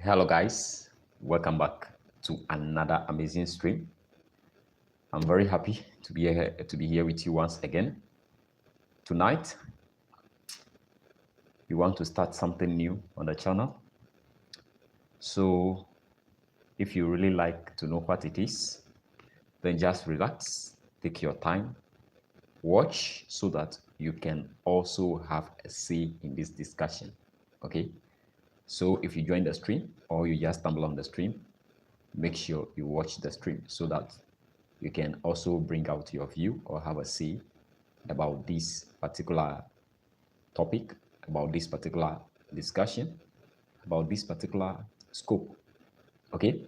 Hello guys, welcome back to another amazing stream. I'm very happy to be here with you once again. Tonight, we want to start something new on the channel. So, if you really like to know what it is, then just relax, take your time, watch so that you can also have a say in this discussion. Okay? So, if you join the stream or you just stumble on the stream, make sure you watch the stream so that you can also bring out your view or have a say about this particular topic, about this particular discussion, about this particular scope. Okay,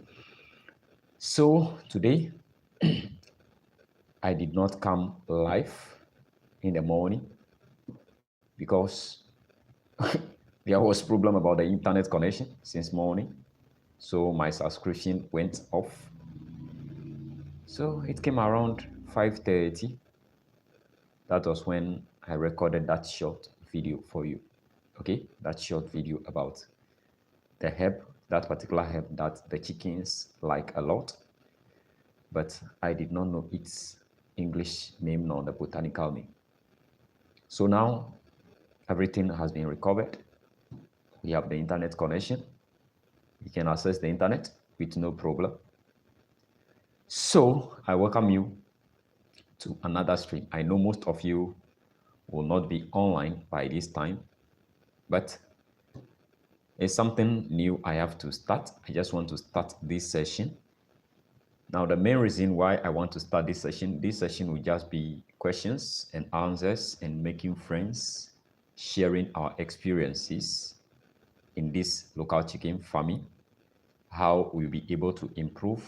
so today I did not come live in the morning because there was problem about the internet connection since morning, so my subscription went off. So it came around 5:30. That was when I recorded that short video for you. Okay, that short video about the herb, that particular herb that the chickens like a lot, but I did not know its English name nor the botanical name. So now everything has been recovered. We have the internet connection. You can access the internet with no problem. So I welcome you to another stream. I know most of you will not be online by this time, but it's something new I have to start. I just want to start this session. Now, the main reason why I want to start this session will just be questions and answers and making friends, sharing our experiences in this local chicken farming, how we'll be able to improve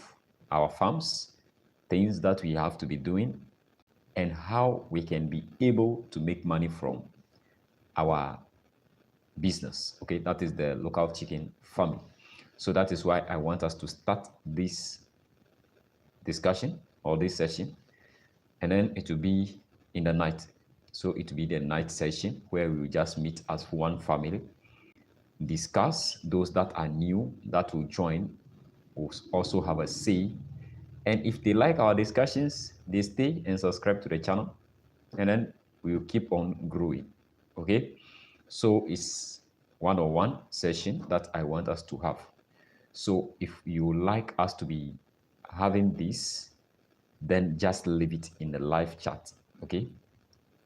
our farms, things that we have to be doing, and how we can be able to make money from our business. Okay, that is the local chicken farming. So that is why I want us to start this discussion or this session, and then it will be in the night. So it will be the night session where we will just meet as one family, discuss. Those that are new that will join will also have a say, and if they like our discussions, they stay and subscribe to the channel, and then we will keep on growing. Okay, so it's one-on-one session that I want us to have. So if you like us to be having this, then just leave it in the live chat, okay?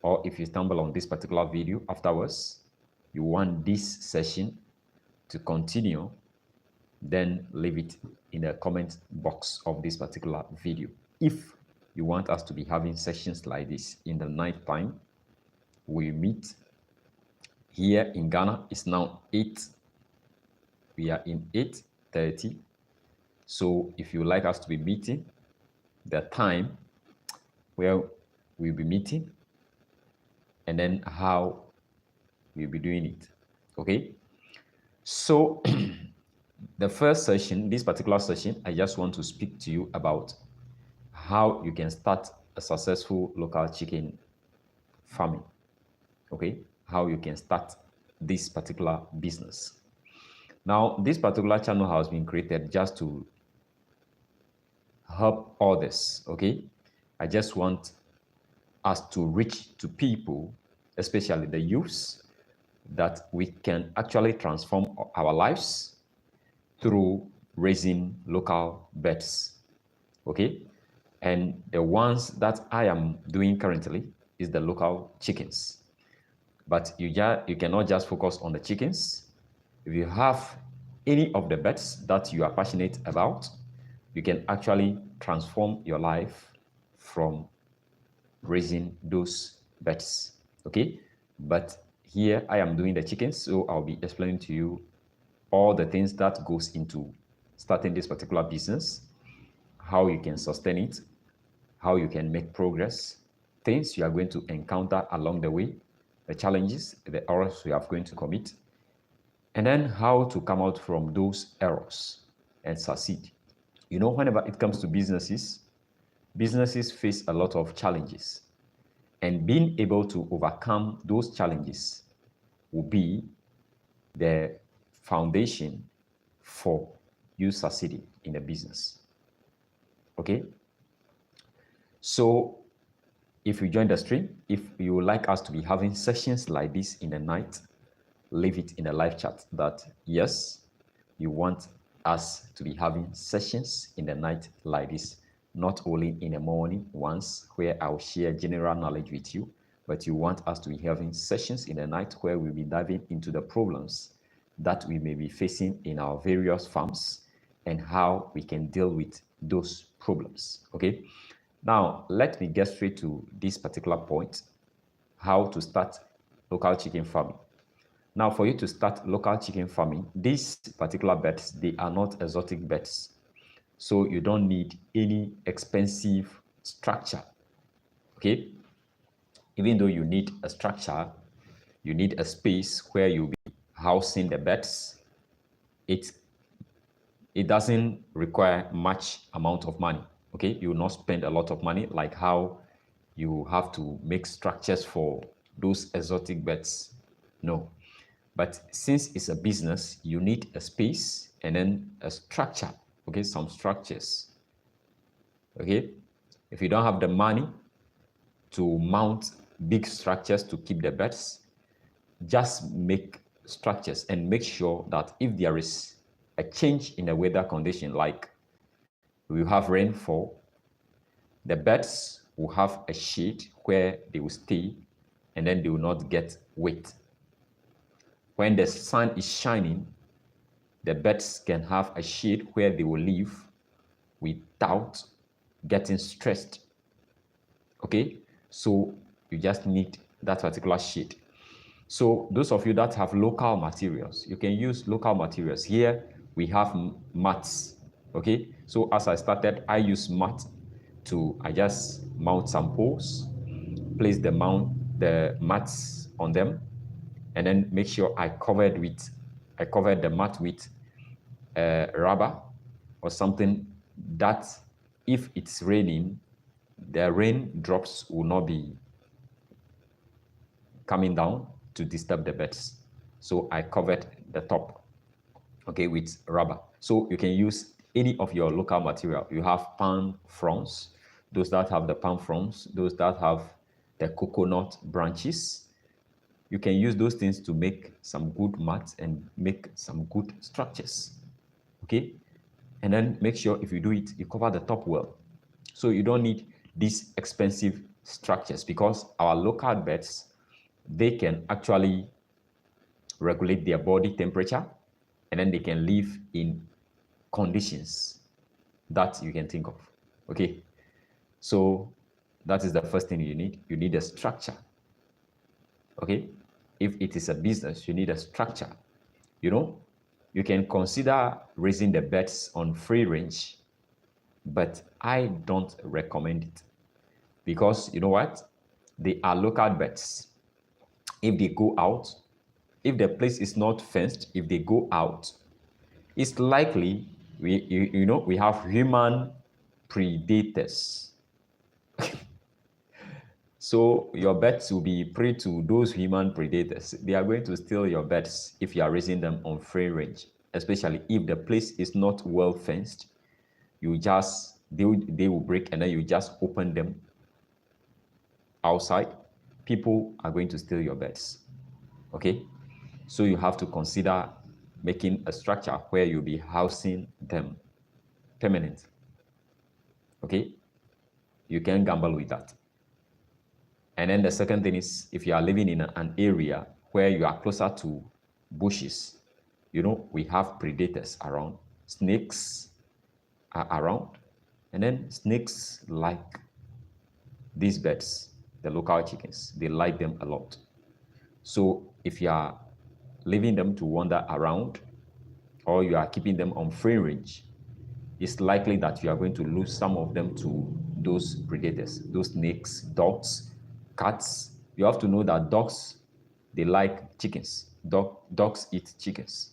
Or if you stumble on this particular video afterwards, you want this session to continue, then leave it in the comment box of this particular video. If you want us to be having sessions like this in the night time, we meet here in Ghana. It's now 8. We are in 8:30. So if you like us to be meeting, the time where we'll be meeting, and then how we'll be doing it. Okay, so the first session, this particular session, I just want to speak to you about how you can start a successful local chicken farming. Okay, how you can start this particular business. Now, this particular channel has been created just to help others. Okay, I just want us to reach to people, especially the youths, that we can actually transform our lives through raising local birds. Okay, and the ones that I am doing currently is the local chickens. But you cannot just focus on the chickens. If you have any of the birds that you are passionate about, you can actually transform your life from raising those birds. Okay, but here I am doing the chickens, so I'll be explaining to you all the things that goes into starting this particular business, how you can sustain it, how you can make progress, things you are going to encounter along the way, the challenges, the errors you are going to commit, and then how to come out from those errors and succeed. You know, whenever it comes to businesses face a lot of challenges, and being able to overcome those challenges will be the foundation for you succeeding in a business. Okay? So if you join the stream, if you would like us to be having sessions like this in the night, leave it in the live chat that yes, you want us to be having sessions in the night like this, not only in the morning once where I'll share general knowledge with you, but you want us to be having sessions in the night where we'll be diving into the problems that we may be facing in our various farms and how we can deal with those problems. Okay. Now, let me get straight to this particular point, how to start local chicken farming. Now, for you to start local chicken farming, these particular birds, they are not exotic birds. So you don't need any expensive structure, okay? Even though you need a structure, you need a space where you'll be housing the birds. It doesn't require much amount of money, okay? You will not spend a lot of money like how you have to make structures for those exotic birds. No. But since it's a business, you need a space and then a structure, okay? Some structures, okay? If you don't have the money to mount big structures to keep the birds, just make structures and make sure that if there is a change in the weather condition, like we have rainfall, the birds will have a shade where they will stay and then they will not get wet. When the sun is shining, the birds can have a shade where they will live without getting stressed. Okay, so you just need that particular shade. So those of you that have local materials, you can use local materials. Here we have mats. Okay, so as I started, I use mat I just mount some poles, place the mats on them, and then make sure I covered the mat with rubber or something that if it's raining, the rain drops will not be coming down to disturb the birds. So I covered the top, okay, with rubber. So you can use any of your local material. You have palm fronds, those that have the palm fronds, those that have the coconut branches. You can use those things to make some good mats and make some good structures, okay? And then make sure if you do it, you cover the top well. So you don't need these expensive structures because our local birds, they can actually regulate their body temperature and then they can live in conditions that you can think of, okay? So that is the first thing you need. You need a structure, okay? If it is a business, you need a structure. You know, you can consider raising the birds on free range, but I don't recommend it because you know what? They are local birds. If they go out, if the place is not fenced, if they go out, it's likely we have human predators. So your birds will be prey to those human predators. They are going to steal your birds if you are raising them on free range, especially if the place is not well fenced. They will break and then you just open them outside. People are going to steal your birds. Okay? So you have to consider making a structure where you'll be housing them permanent. Okay? You can gamble with that. And then the second thing is if you are living in an area where you are closer to bushes, you know, we have predators around. Snakes are around. And then snakes like these birds, the local chickens, they like them a lot. So if you are leaving them to wander around or you are keeping them on free range, it's likely that you are going to lose some of them to those predators, those snakes, dogs, cats. You have to know that dogs, they like chickens. Dogs eat chickens.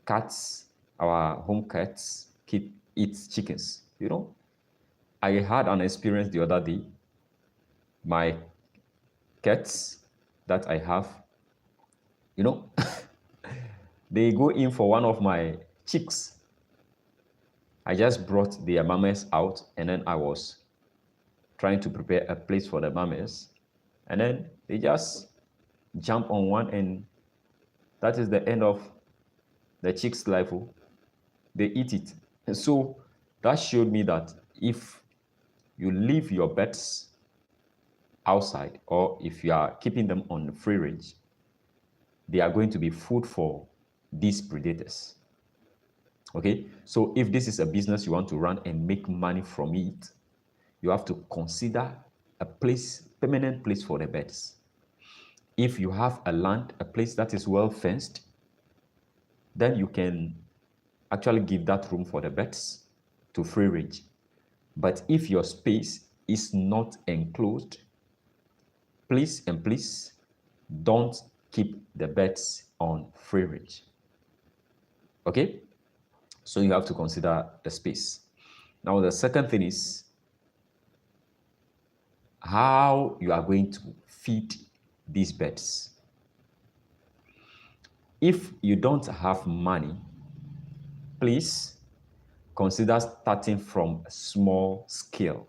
Cats, our home cats, eat chickens. You know, I had an experience the other day. My cats that I have, you know, they go in for one of my chicks. I just brought their mamas out, and then I was trying to prepare a place for the mamas, and then they just jump on one, and that is the end of the chick's life. Oh. They eat it. And so that showed me that if you leave your pets outside, or if you are keeping them on free range, they are going to be food for these predators. Okay, so if this is a business you want to run and make money from it, you have to consider a place, permanent place for the birds. If you have a land, a place that is well fenced, then you can actually give that room for the birds to free range. But if your space is not enclosed, please don't keep the birds on free range. Okay? So you have to consider the space. Now, the second thing is how you are going to feed these birds. If you don't have money, please consider starting from a small scale.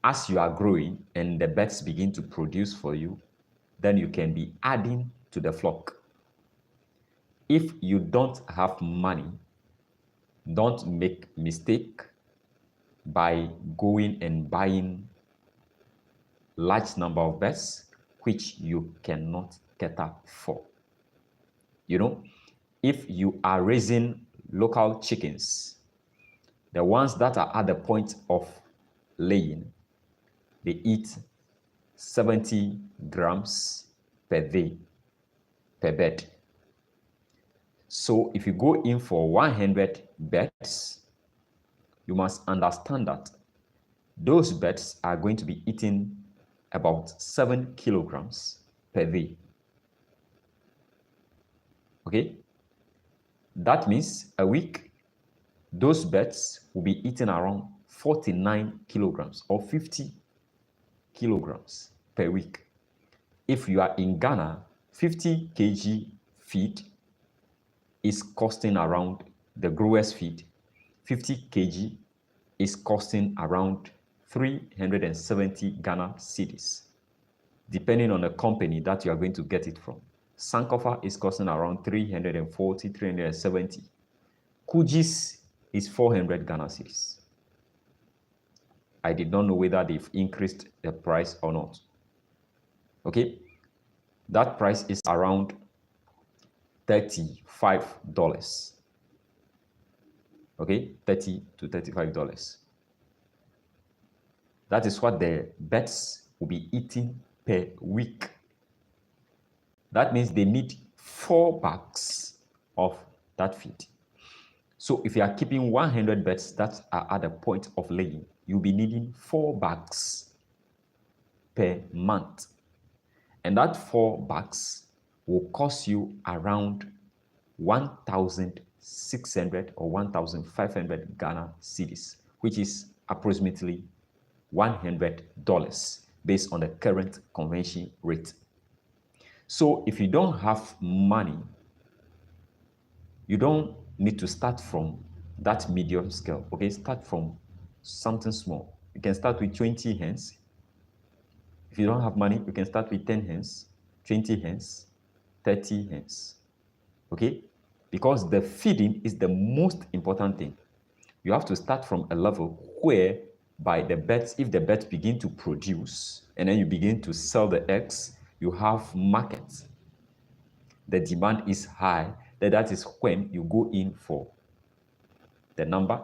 As you are growing and the birds begin to produce for you, then you can be adding to the flock. If you don't have money, don't make mistake by going and buying large number of birds which you cannot cater for. You know, if you are raising local chickens, the ones that are at the point of laying, they eat 70 grams per day per bed. So if you go in for 100 birds, you must understand that those birds are going to be eating about 7 kilograms per day. Okay? That means a week, those birds will be eating around 49 kilograms or 50 kilograms per week. If you are in Ghana, 50 kg feed is costing around, the growers feed, 50 kg is costing around 370 Ghana cedis, depending on the company that you are going to get it from. Sankofa is costing around 340, 370. Kujis is 400 Ghana cedis. I did not know whether they've increased the price or not. Okay, that price is around $35. Okay, $30 to $35. That is what the birds will be eating per week. That means they need 4 bags of that feed. So if you are keeping 100 birds that are at the point of laying, you'll be needing 4 bags per month. And that 4 bags will cost you around 1,600 or 1,500 Ghana cedis, which is approximately $100 based on the current convention rate. So if you don't have money, you don't need to start from that medium scale. Okay, start from something small. You can start with 20 hens. If you don't have money, you can start with 10 hens, 20 hens, 30 hens. Okay, because the feeding is the most important thing. You have to start from a level where by the birds, if the birds begin to produce and then you begin to sell the eggs, you have markets. The demand is high, that is when you go in for the number,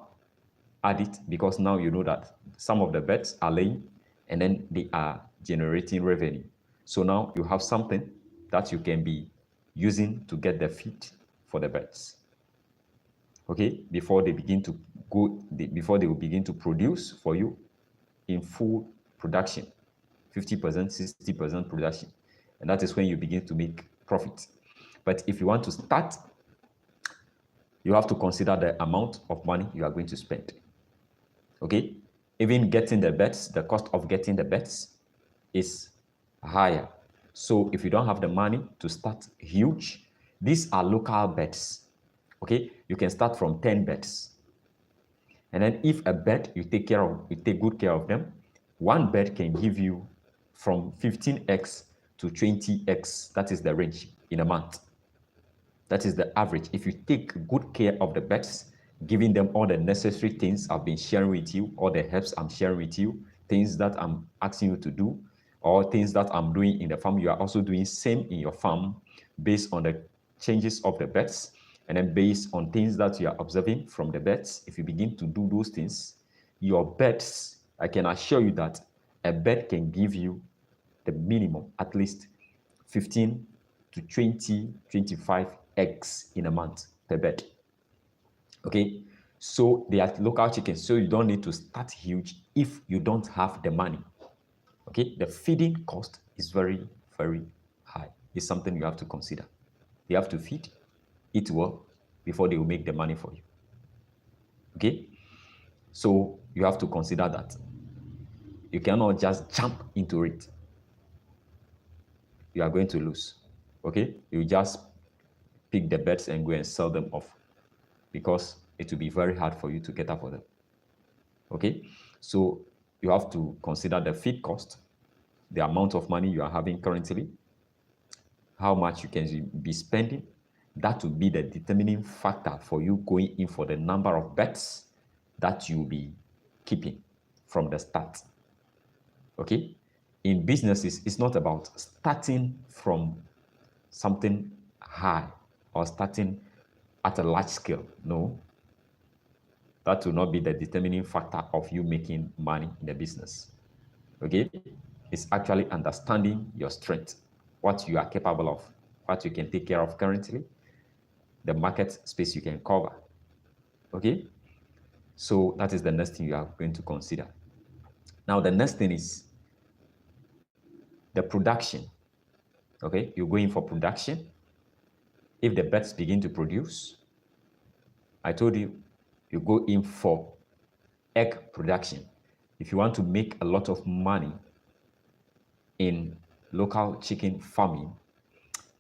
add it, because now you know that some of the birds are laying and then they are generating revenue. So now you have something that you can be using to get the feed for the birds. Okay, before they begin to before they will begin to produce for you in full production, 50%, 60% production. And that is when you begin to make profit. But if you want to start, you have to consider the amount of money you are going to spend. Okay, even getting the birds, the cost of getting the birds is higher. So if you don't have the money to start huge, These are local beds. Okay, you can start from 10 beds. And then if a bed you take good care of them, one bed can give you from 15x to 20x. That is the range in a month. That is the average. If you take good care of the beds, giving them all the necessary things I've been sharing with you, all the helps I'm sharing with you, things that I'm asking you to do, or things that I'm doing in the farm, you are also doing same in your farm based on the changes of the beds, and then based on things that you are observing from the beds. If you begin to do those things, your beds, I can assure you that a bed can give you the minimum, at least 15 to 20, 25 eggs in a month per bed. Okay, so they are local chickens, so you don't need to start huge if you don't have the money. Okay, the feeding cost is very, very high. It's something you have to consider. You have to feed, eat well before they will make the money for you. Okay, so you have to consider that. You cannot just jump into it. You are going to lose. Okay, you just pick the bets and go and sell them off because it will be very hard for you to get up for them. Okay, so you have to consider the feed cost, the amount of money you are having currently, how much you can be spending. That will be the determining factor for you going in for the number of bets that you'll be keeping from the start. Okay, in businesses, it's not about starting from something high or starting at a large scale. No, that will not be the determining factor of you making money in the business. Okay, it's actually understanding your strength, what you are capable of, what you can take care of currently, the market space you can cover. Okay, so that is the next thing you are going to consider. Now the next thing is the production. Okay, you're going for production. If the birds begin to produce, I told you, you go in for egg production. If you want to make a lot of money in local chicken farming,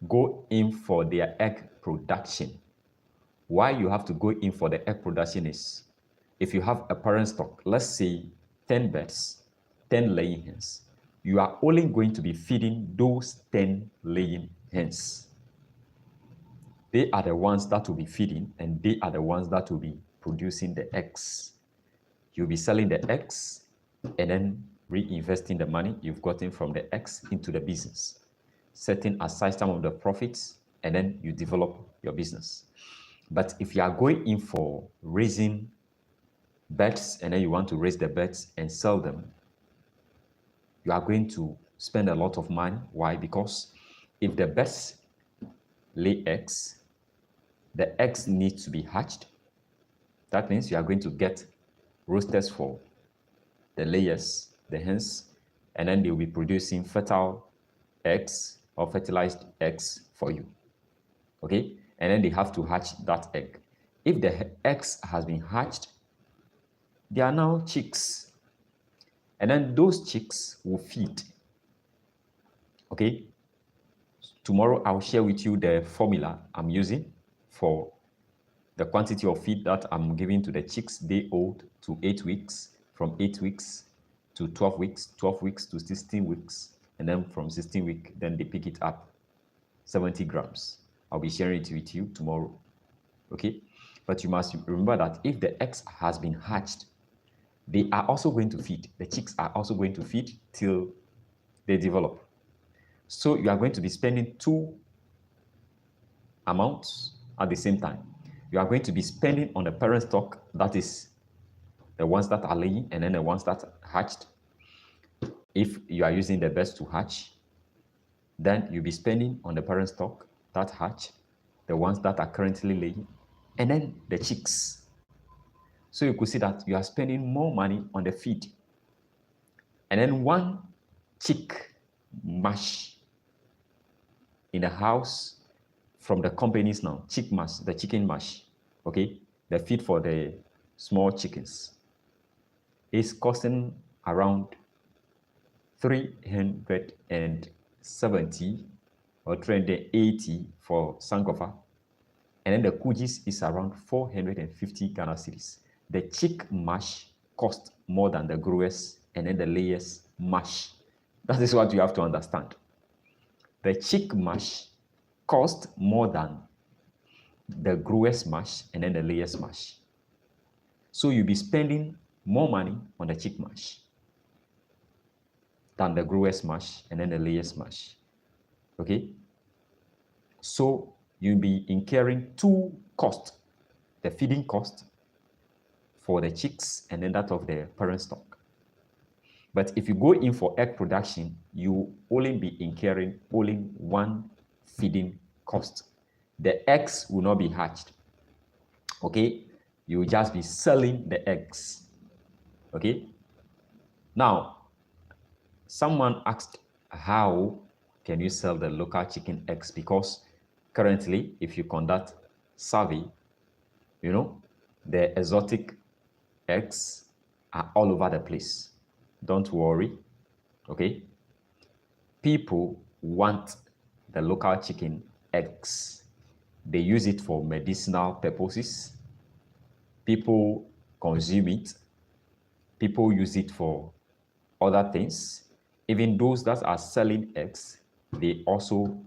go in for their egg production. Why you have to go in for the egg production is, if you have a parent stock, let's say 10 birds, 10 laying hens, you are only going to be feeding those 10 laying hens. They are the ones that will be feeding, and they are the ones that will be producing the eggs. You'll be selling the eggs and then reinvesting the money you've gotten from the eggs into the business, setting aside some of the profits, and then you develop your business. But if you are going in for raising birds and then you want to raise the birds and sell them, you are going to spend a lot of money. Why? Because if the birds lay eggs, the eggs need to be hatched. That means you are going to get roosters for the layers, the hens, and then they will be producing fertile eggs or fertilized eggs for you. Okay? And then they have to hatch that egg. If the eggs has been hatched, they are now chicks. And then those chicks will feed. Okay? Tomorrow I'll share with you the formula I'm using for the quantity of feed that I'm giving to the chicks day old to 8 weeks, from 8 weeks to 12 weeks, 12 weeks to 16 weeks, and then from 16 weeks, then they pick it up, 70 grams. I'll be sharing it with you tomorrow. Okay? But you must remember that if the eggs has been hatched, they are also going to feed. The chicks are also going to feed till they develop. So you are going to be spending two amounts at the same time. You are going to be spending on the parent stock, that is the ones that are laying, and then the ones that hatched. If you are using the best to hatch, then you'll be spending on the parent stock that hatch, the ones that are currently laying, and then the chicks. So you could see that you are spending more money on the feed. And then one chick mash in the house from the companies now, chick mash, the chicken mash, okay, the feed for the small chickens is costing around 370 or 380 for Sankofa. And then the kujis is around 450 Ghana cedis. The chick mash cost more than the growers and then the layers mash. That is what you have to understand. The chick mash cost more than the growers mash and then the layers mash. So you'll be spending more money on the chick mash than the growers mash and then the layers mash. Okay? So you'll be incurring two costs, the feeding cost for the chicks and then that of the parent stock. But if you go in for egg production, you only be incurring only one feeding cost. The eggs will not be hatched. Okay? You will just be selling the eggs. Okay? Now, someone asked, how can you sell the local chicken eggs? Because currently, if you conduct survey, you know, the exotic eggs are all over the place. Don't worry, okay? People want the local chicken eggs. They use it for medicinal purposes. People consume it. People use it for other things. Even those that are selling eggs, they also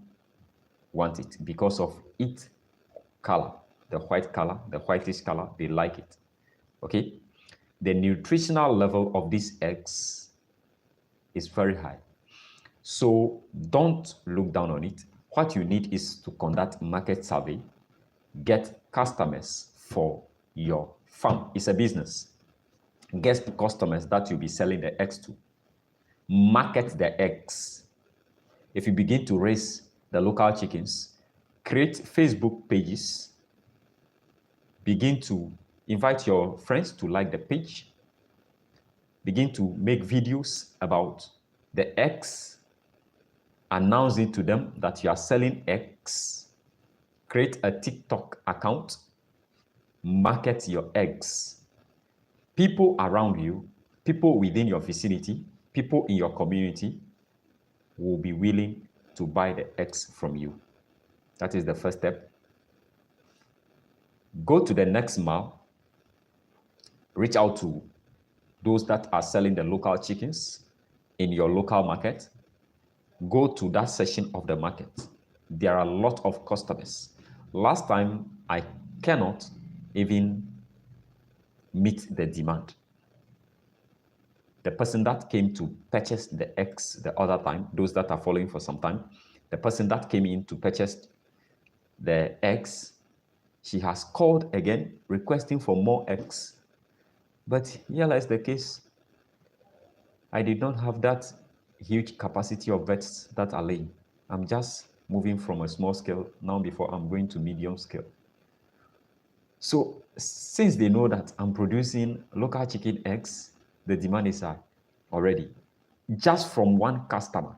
want it because of its color, the white color, the whitish color, they like it. Okay? The nutritional level of these eggs is very high. So don't look down on it. What you need is to conduct market survey, get customers for your farm. It's a business. Get customers that you'll be selling the eggs to. Market the eggs. If you begin to raise the local chickens, create Facebook pages, begin to invite your friends to like the page, begin to make videos about the eggs, announce it to them that you are selling eggs, create a TikTok account, market your eggs. People around you, people within your vicinity, people in your community will be willing to buy the eggs from you. That is the first step. Go to the next mile, reach out to those that are selling the local chickens in your local market. Go to that section of the market. There are a lot of customers. Last time, I cannot even meet the demand. The person that came to purchase the eggs the other time, those that are following for some time, the person that came in to purchase the eggs, she has called again requesting for more eggs. But here lies the case. I did not have that huge capacity of vets that are laying. I'm just moving from a small scale now before I'm going to medium scale. So since they know that I'm producing local chicken eggs, the demand is high already. Just from one customer.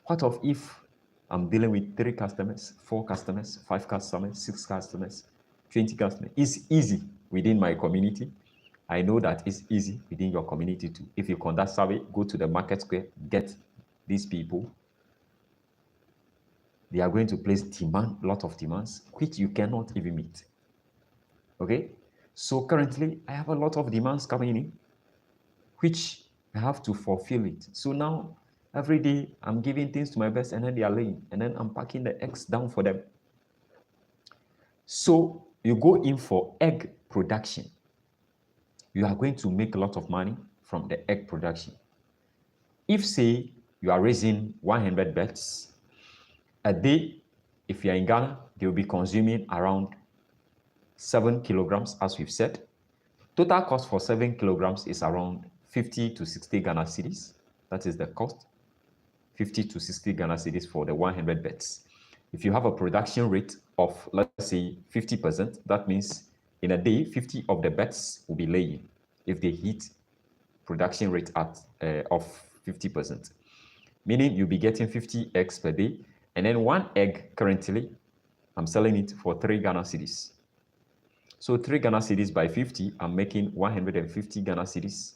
What of if I'm dealing with 3 customers, 4 customers, 5 customers, 6 customers, 20 customers? It's easy within my community. I know that it's easy within your community too. If you conduct survey, go to the market square, get these people. They are going to place demand, lot of demands, which you cannot even meet. Okay? So currently, I have a lot of demands coming in, which I have to fulfill it. So now, every day, I'm giving things to my best, and then they are laying, and then I'm packing the eggs down for them. So you go in for egg production. You are going to make a lot of money from the egg production. If, say, you are raising 100 birds, a day, if you are in Ghana, they will be consuming around 7 kilograms, as we've said. Total cost for 7 kilograms is around 50 to 60 Ghana cedis. That is the cost. 50 to 60 Ghana cedis for the 100 birds. If you have a production rate of, let's say, 50%, that means in a day, 50 of the birds will be laying if they hit production rate at of 50%. Meaning you'll be getting 50 eggs per day. And then one egg currently, I'm selling it for 3 Ghana cedis. So 3 Ghana cedis by 50, I'm making 150 Ghana cedis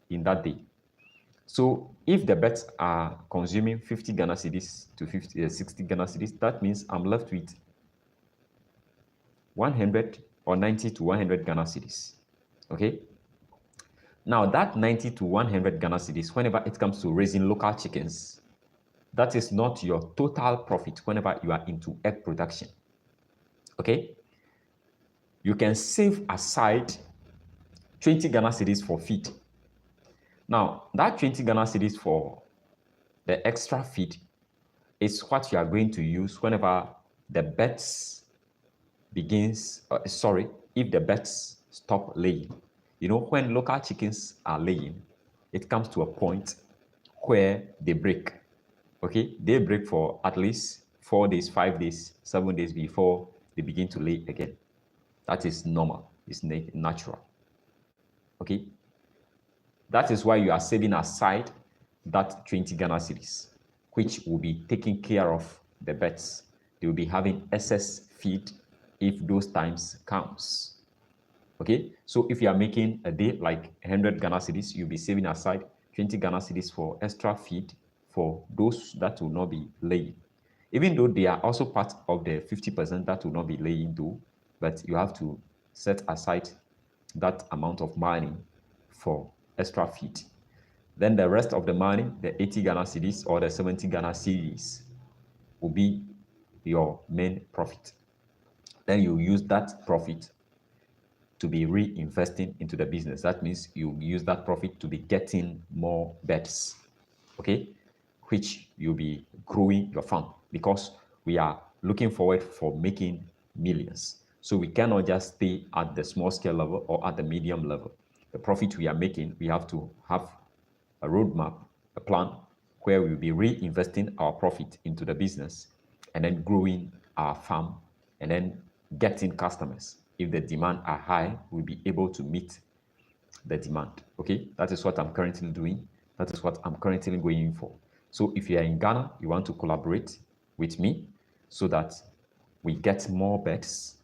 in that day. So if the birds are consuming 50 Ghana cedis to 60 Ghana cedis, that means I'm left with 100 or 90 to 100 Ghana cedis. Okay. Now that 90 to 100 Ghana cedis, whenever it comes to raising local chickens, that is not your total profit whenever you are into egg production. Okay. You can save aside 20 Ghana cedis for feed. Now, that 20 Ghana cedis for the extra feed is what you are going to use whenever the birds if the birds stop laying. You know, when local chickens are laying, it comes to a point where they break. Okay, they break for at least 4 days, 5 days, 7 days before they begin to lay again. That is normal, it's natural. Okay, that is why you are saving aside that 20 Ghana cedis, which will be taking care of the birds. They will be having excess feed if those times comes. Okay, so if you are making a day like 100 Ghana cedis, you'll be saving aside 20 Ghana cedis for extra feed for those that will not be laying. Even though they are also part of the 50% that will not be laying though, but you have to set aside that amount of money for extra feed. Then the rest of the money, the 80 Ghana cedis or the 70 Ghana cedis, will be your main profit. Then you use that profit to be reinvesting into the business. That means you use that profit to be getting more birds, okay, which you'll be growing your farm, because we are looking forward for making millions. So we cannot just stay at the small scale level or at the medium level. The profit we are making, we have to have a roadmap, a plan where we'll be reinvesting our profit into the business and then growing our farm and then getting customers. If the demand are high, we'll be able to meet the demand. Okay, that is what I'm currently doing. That is what I'm currently going for. So if you are in Ghana, you want to collaborate with me so that we get more birds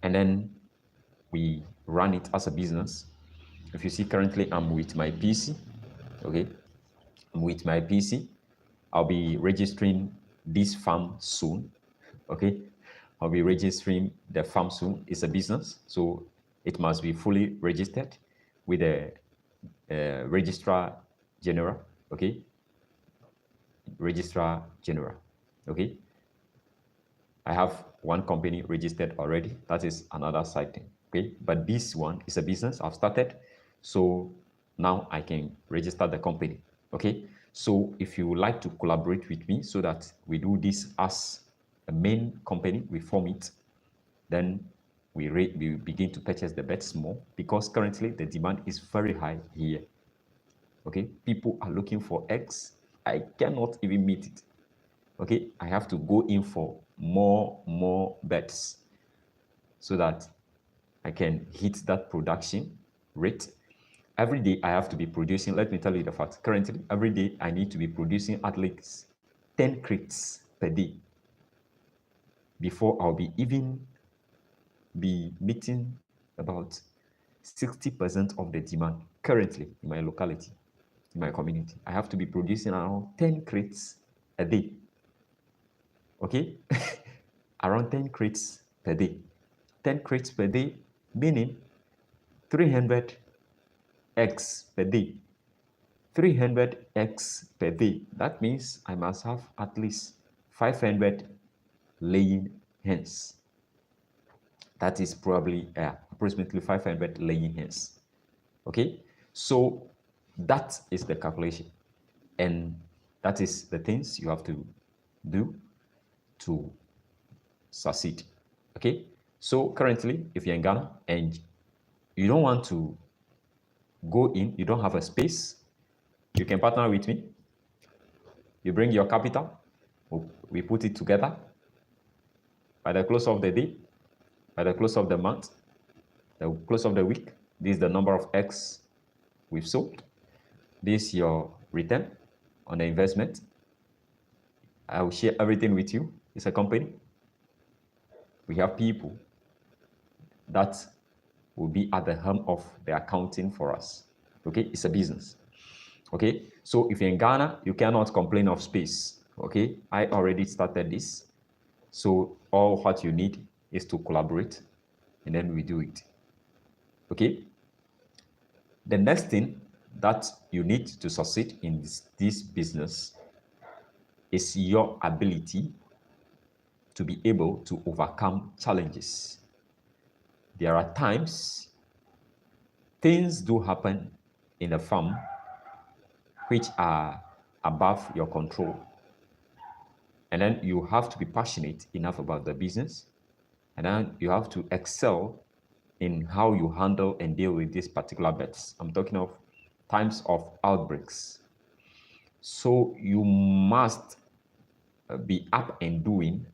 and then we run it as a business. If you see, currently I'm with my PC. Okay, I'm with my PC. I'll be registering this farm soon. Okay, I'll be registering the farm soon. It's a business, so it must be fully registered with a registrar general. Okay, registrar general. Okay, I have one company registered already. That is another side thing. Okay, but this one is a business I've started, so now I can register the company. Okay, so if you would like to collaborate with me so that we do this as a main company, we form it, then we begin to purchase the birds more, because currently the demand is very high here. Okay, people are looking for eggs. I cannot even meet it. Okay, I have to go in for more birds so that I can hit that production rate. Every day I have to be producing, let me tell you the fact, currently every day I need to be producing at least 10 crates per day before I'll be meeting about 60% of the demand currently in my locality, in my community. I have to be producing around 10 crates a day. Okay, around 10 crates per day. 10 crates per day, meaning 300 eggs per day. 300 eggs per day. That means I must have at least 500 laying hens. That is probably approximately 500 laying hens. Okay, so that is the calculation, and that is the things you have to do to succeed. Okay, so currently, if you're in Ghana and you don't want to go in, you don't have a space, you can partner with me. You bring your capital, we put it together. By the close of the day, by the close of the month, the close of the week, this is the number of eggs we've sold. This is your return on the investment. I will share everything with you. It's a company. We have people that will be at the helm of the accounting for us. Okay, it's a business. Okay, so if you're in Ghana, you cannot complain of space. Okay, I already started this. So all what you need is to collaborate, and then we do it. Okay, the next thing that you need to succeed in this business is your ability to be able to overcome challenges. There are times things do happen in a farm which are above your control. And then you have to be passionate enough about the business. And then you have to excel in how you handle and deal with these particular bets. I'm talking of times of outbreaks. So you must be up and doing,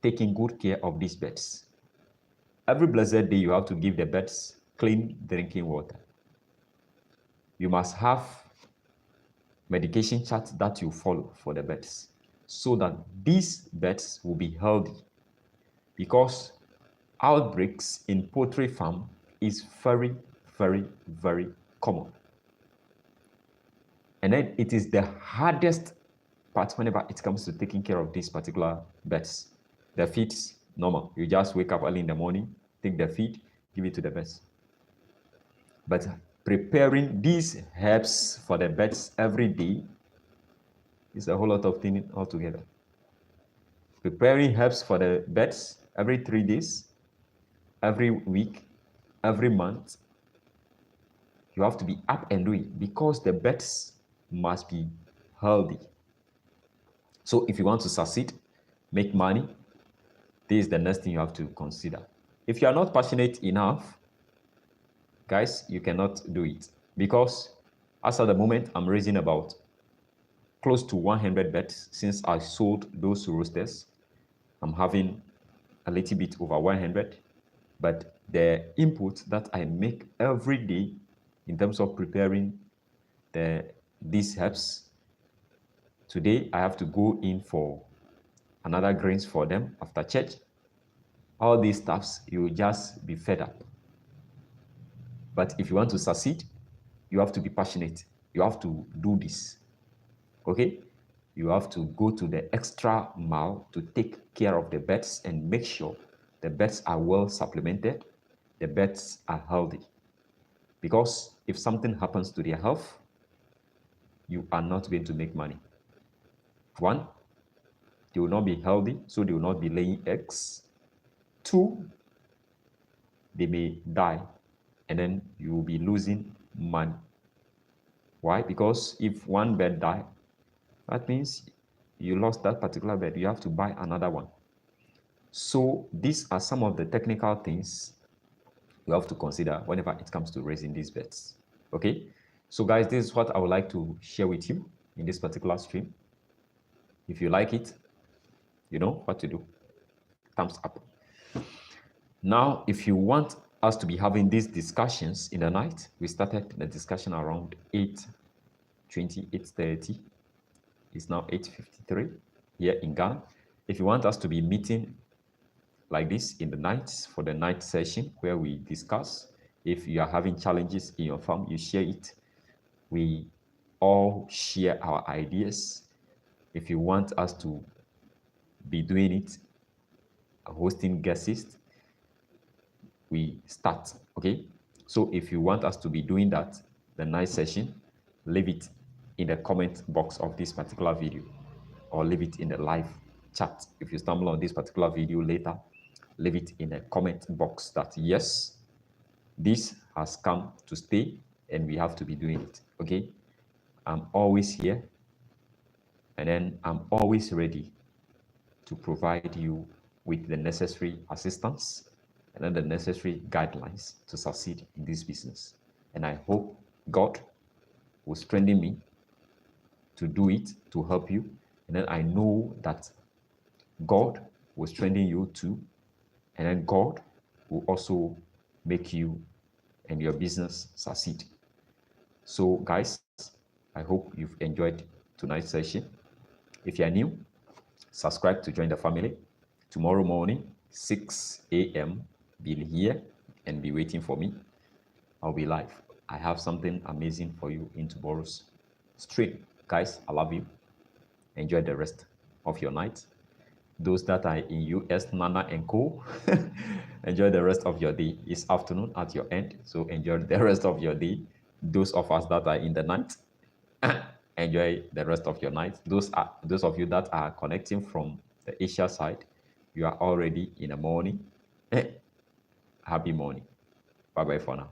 taking good care of these beds. Every blessed day, you have to give the beds clean drinking water. You must have medication charts that you follow for the beds so that these beds will be healthy, because outbreaks in poultry farm is very, very, very common. And then it is the hardest part whenever it comes to taking care of these particular birds. The feed's normal. You just wake up early in the morning, take the feed, give it to the birds. But preparing these herbs for the birds every day is a whole lot of things altogether. Preparing herbs for the birds every 3 days, every week, every month, you have to be up and doing because the birds must be healthy. So if you want to succeed, make money, this is the next thing you have to consider. If you are not passionate enough, guys, you cannot do it, because as at the moment, I'm raising about close to 100 birds since I sold those roosters. I'm having a little bit over 100, but the input that I make every day in terms of preparing these herbs, today I have to go in for another grains for them after church. All these stuffs, you will just be fed up. But if you want to succeed, you have to be passionate. You have to do this. Okay? You have to go to the extra mile to take care of the birds and make sure the birds are well supplemented, the birds are healthy. Because if something happens to their health, you are not going to make money. One, they will not be healthy, so they will not be laying eggs. Two, they may die, and then you will be losing money. Why? Because if one bird dies, that means you lost that particular bird. You have to buy another one. So these are some of the technical things you have to consider whenever it comes to raising these birds. Okay? So guys, this is what I would like to share with you in this particular stream. If you like it, you know what to do. Thumbs up. Now, if you want us to be having these discussions in the night, we started the discussion around 8:20, 8:30. It's now 8:53 here in Ghana. If you want us to be meeting like this in the nights for the night session where we discuss, if you are having challenges in your farm, you share it. We all share our ideas. If you want us to be doing it, hosting guests, we start. Okay, so if you want us to be doing that, the night session, leave it in the comment box of this particular video, or leave it in the live chat. If you stumble on this particular video later, leave it in a comment box that yes, this has come to stay and we have to be doing it. Okay, I'm always here, and then I'm always ready to provide you with the necessary assistance and then the necessary guidelines to succeed in this business. And I hope God will strengthen me to do it, to help you. And then I know that God will strengthen you too. And then God will also make you and your business succeed. So guys, I hope you've enjoyed tonight's session. If you are new, subscribe to join the family. Tomorrow morning, 6 a.m., be here and be waiting for me. I'll be live. I have something amazing for you in tomorrow's stream. Guys, I love you. Enjoy the rest of your night. Those that are in US, Nana and Co, enjoy the rest of your day. It's afternoon at your end, so enjoy the rest of your day. Those of us that are in the night, enjoy the rest of your night. Those of you that are connecting from the Asia side, you are already in the morning. Happy morning. Bye bye for now.